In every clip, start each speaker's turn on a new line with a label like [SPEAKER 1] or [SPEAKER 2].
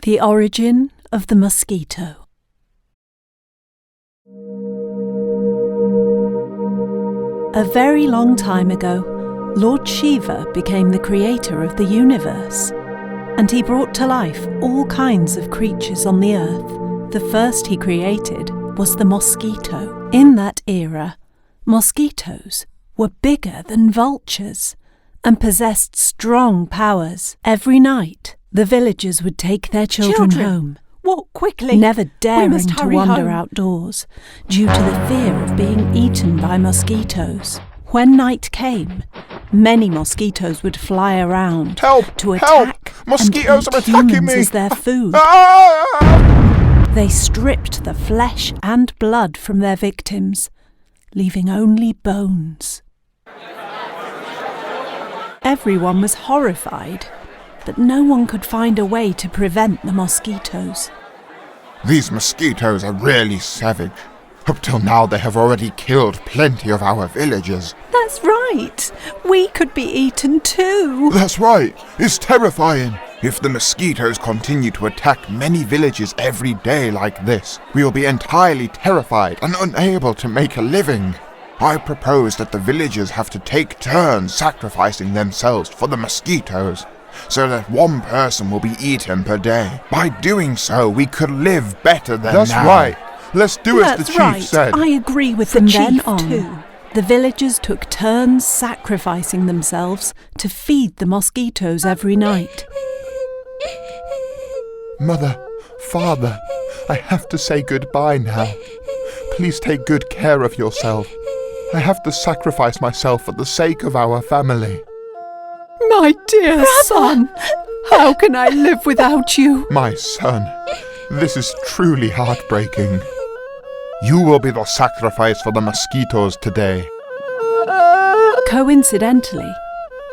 [SPEAKER 1] The origin of the mosquito. A very long time ago, Lord Shiva became the creator of the universe, and he brought to life all kinds of creatures on the earth. The first he created was the mosquito. In that era, mosquitoes were bigger than vultures and possessed strong powers. Every night, the villagers would take their children home,
[SPEAKER 2] walk quickly,
[SPEAKER 1] never daring to wander
[SPEAKER 2] home.
[SPEAKER 1] outdoors due to the fear of being eaten by mosquitoes. When night came, many mosquitoes would fly around to attack
[SPEAKER 3] Mosquitoes
[SPEAKER 1] and
[SPEAKER 3] are
[SPEAKER 1] eat
[SPEAKER 3] attacking
[SPEAKER 1] humans
[SPEAKER 3] me!
[SPEAKER 1] as their food. They stripped the flesh and blood from their victims, leaving only bones. Everyone was horrified, but no one could find a way to prevent the mosquitoes.
[SPEAKER 3] These mosquitoes are really savage. Up till now they have already killed plenty of our villagers.
[SPEAKER 1] That's right! We could be eaten too!
[SPEAKER 3] That's right! It's terrifying! If the mosquitoes continue to attack many villages every day like this, we will be entirely terrified and unable to make a living. I propose that the villagers have to take turns sacrificing themselves for the mosquitoes, so that one person will be eaten per day. By doing so, we could live better than
[SPEAKER 4] That's
[SPEAKER 3] now.
[SPEAKER 4] right. Let's do as the
[SPEAKER 1] That's
[SPEAKER 4] chief
[SPEAKER 1] right.
[SPEAKER 4] said.
[SPEAKER 1] I agree with the chief too. The villagers took turns sacrificing themselves to feed the mosquitoes every night.
[SPEAKER 4] Mother, Father, I have to say goodbye now. Please take good care of yourself. I have to sacrifice myself for the sake of our family.
[SPEAKER 1] My dear son, how can I live without you?
[SPEAKER 4] My son, this is truly heartbreaking. You will be the sacrifice for the mosquitoes today.
[SPEAKER 1] Coincidentally,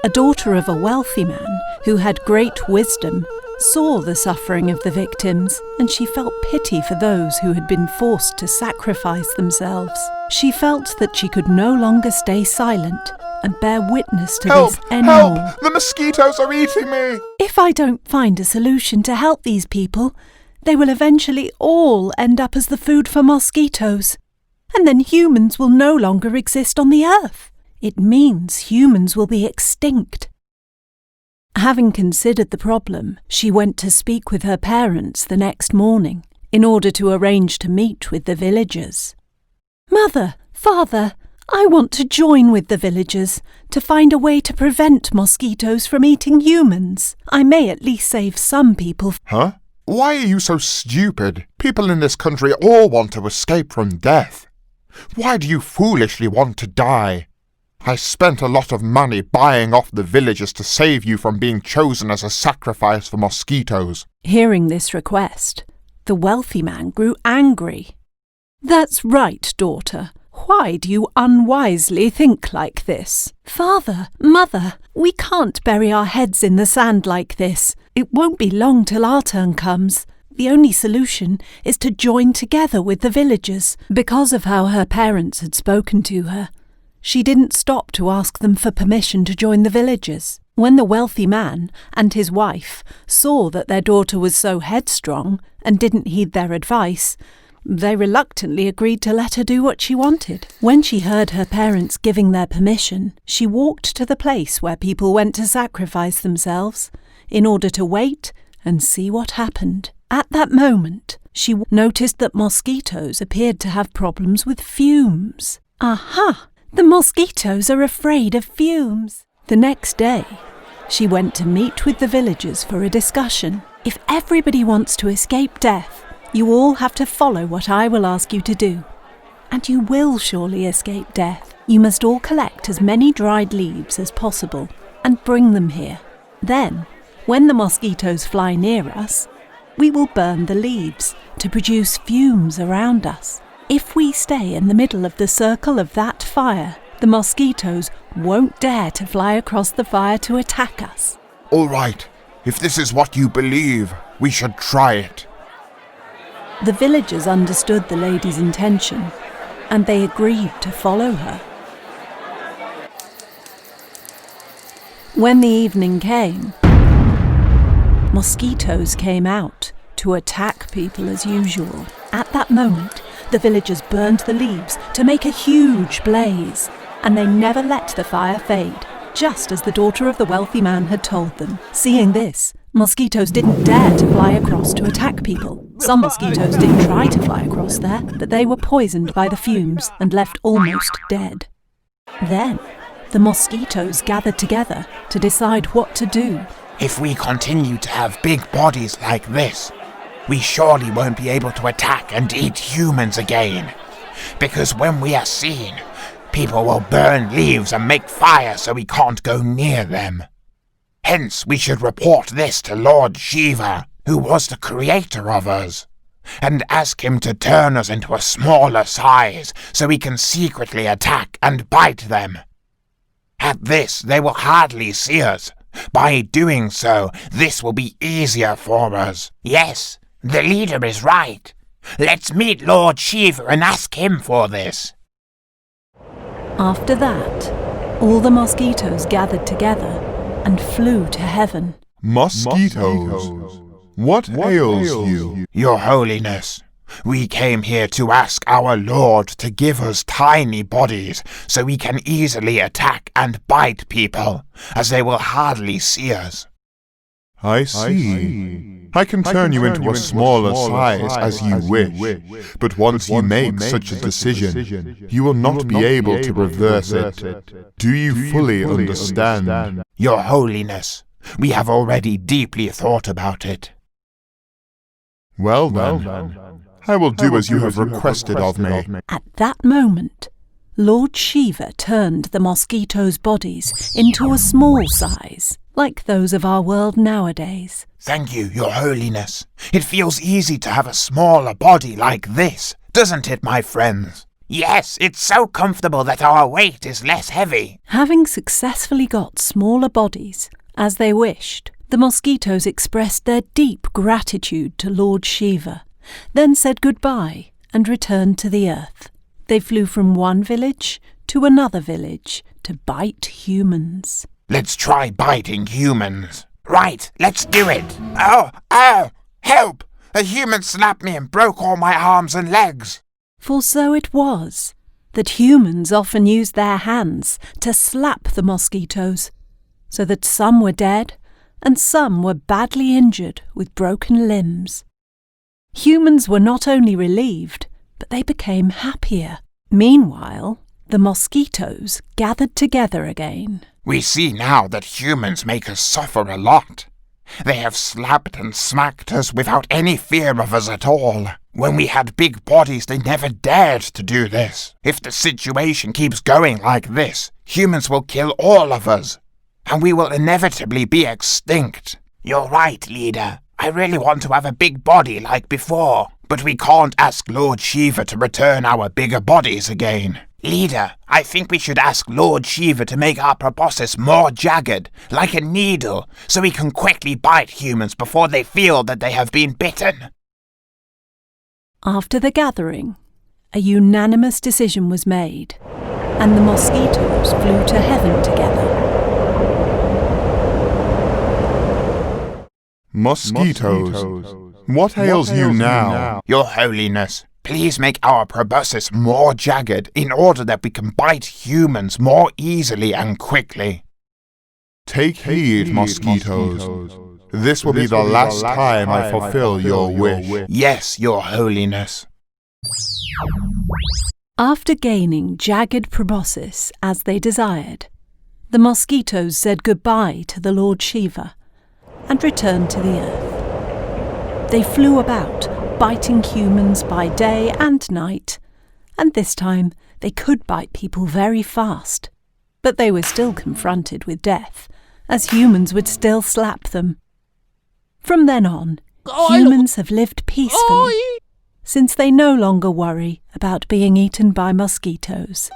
[SPEAKER 1] a daughter of a wealthy man who had great wisdom saw the suffering of the victims, and she felt pity for those who had been forced to sacrifice themselves. She felt that she could no longer stay silent and bear witness to this anymore.
[SPEAKER 4] Help! The mosquitoes are eating me!
[SPEAKER 1] If I don't find a solution to help these people, they will eventually all end up as the food for mosquitoes, and then humans will no longer exist on the earth. It means humans will be extinct. Having considered the problem, she went to speak with her parents the next morning in order to arrange to meet with the villagers. Mother, Father, I want to join with the villagers to find a way to prevent mosquitoes from eating humans. I may at least save some people.
[SPEAKER 4] Huh? Why are you so stupid? People in this country all want to escape from death. Why do you foolishly want to die? I spent a lot of money buying off the villagers to save you from being chosen as a sacrifice for mosquitoes.
[SPEAKER 1] Hearing this request, the wealthy man grew angry. That's right, daughter. Why do you unwisely think like this? Father, Mother, we can't bury our heads in the sand like this. It won't be long till our turn comes. The only solution is to join together with the villagers. Because of how her parents had spoken to her, she didn't stop to ask them for permission to join the villagers. When the wealthy man and his wife saw that their daughter was so headstrong and didn't heed their advice, they reluctantly agreed to let her do what she wanted. When she heard her parents giving their permission, she walked to the place where people went to sacrifice themselves in order to wait and see what happened. At that moment, she noticed that mosquitoes appeared to have problems with fumes. Aha! The mosquitoes are afraid of fumes. The next day, she went to meet with the villagers for a discussion. If everybody wants to escape death, you all have to follow what I will ask you to do. And you will surely escape death. You must all collect as many dried leaves as possible and bring them here. Then, when the mosquitoes fly near us, we will burn the leaves to produce fumes around us. If we stay in the middle of the circle of that fire, the mosquitoes won't dare to fly across the fire to attack us.
[SPEAKER 3] All right. If this is what you believe, we should try it.
[SPEAKER 1] The villagers understood the lady's intention, and they agreed to follow her. When the evening came, mosquitoes came out to attack people as usual. At that moment, the villagers burned the leaves to make a huge blaze, and they never let the fire fade, just as the daughter of the wealthy man had told them. Seeing this, mosquitoes didn't dare to fly across to attack people. Some mosquitoes did try to fly across there, but they were poisoned by the fumes and left almost dead. Then, the mosquitoes gathered together to decide what to do.
[SPEAKER 3] If we continue to have big bodies like this, we surely won't be able to attack and eat humans again. Because when we are seen, people will burn leaves and make fire so we can't go near them. Hence, we should report this to Lord Shiva, who was the creator of us, and ask him to turn us into a smaller size so we can secretly attack and bite them. At this, they will hardly see us. By doing so, this will be easier for us. Yes, the leader is right. Let's meet Lord Shiva and ask him for this.
[SPEAKER 1] After that, all the mosquitoes gathered together and flew to heaven.
[SPEAKER 4] Mosquitoes, what ails you?
[SPEAKER 3] Your Holiness, we came here to ask our Lord to give us tiny bodies so we can easily attack and bite people, as they will hardly see us.
[SPEAKER 4] I see. I can turn you into a smaller size as you wish, but once you make such a decision, you will not be able to reverse it. Do you fully understand?
[SPEAKER 3] Your Holiness, we have already deeply thought about it.
[SPEAKER 4] Well then, I will do as you have requested of me.
[SPEAKER 1] At that moment, Lord Shiva turned the mosquitoes' bodies into a small size, like those of our world nowadays.
[SPEAKER 3] Thank you, Your Holiness. It feels easy to have a smaller body like this, doesn't it, my friends? Yes, it's so comfortable that our weight is less heavy.
[SPEAKER 1] Having successfully got smaller bodies, as they wished, the mosquitoes expressed their deep gratitude to Lord Shiva, then said goodbye and returned to the earth. They flew from one village to another village to bite humans.
[SPEAKER 3] Let's try biting humans. Right, let's do it. Oh, help! A human slapped me and broke all my arms and legs.
[SPEAKER 1] For so it was that humans often used their hands to slap the mosquitoes, so that some were dead and some were badly injured with broken limbs. Humans were not only relieved, but they became happier. Meanwhile, the mosquitoes gathered together again.
[SPEAKER 3] We see now that humans make us suffer a lot. They have slapped and smacked us without any fear of us at all. When we had big bodies, they never dared to do this. If the situation keeps going like this, humans will kill all of us, and we will inevitably be extinct. You're right, leader. I really want to have a big body like before, but we can't ask Lord Shiva to return our bigger bodies again. Leader, I think we should ask Lord Shiva to make our proboscis more jagged, like a needle, so we can quickly bite humans before they feel that they have been bitten.
[SPEAKER 1] After the gathering, a unanimous decision was made, and the mosquitoes flew to heaven together.
[SPEAKER 4] Mosquitoes, what ails you now?
[SPEAKER 3] Your Holiness, please make our proboscis more jagged in order that we can bite humans more easily and quickly.
[SPEAKER 4] Take heed, mosquitoes. This will be the last time I fulfill your wish.
[SPEAKER 3] Yes, Your Holiness.
[SPEAKER 1] After gaining jagged proboscis as they desired, the mosquitoes said goodbye to the Lord Shiva and returned to the earth. They flew about, biting humans by day and night, and this time they could bite people very fast. But they were still confronted with death, as humans would still slap them. From then on, humans have lived peacefully, since they no longer worry about being eaten by mosquitoes.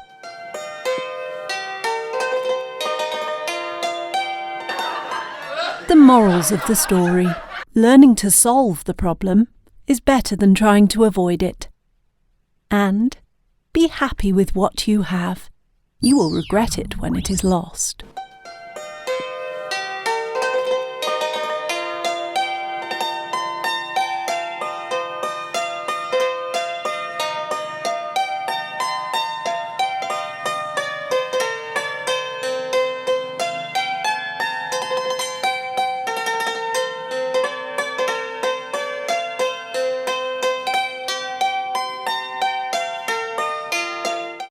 [SPEAKER 1] The morals of the story: learning to solve the problem is better than trying to avoid it. And be happy with what you have. You will regret it when it is lost.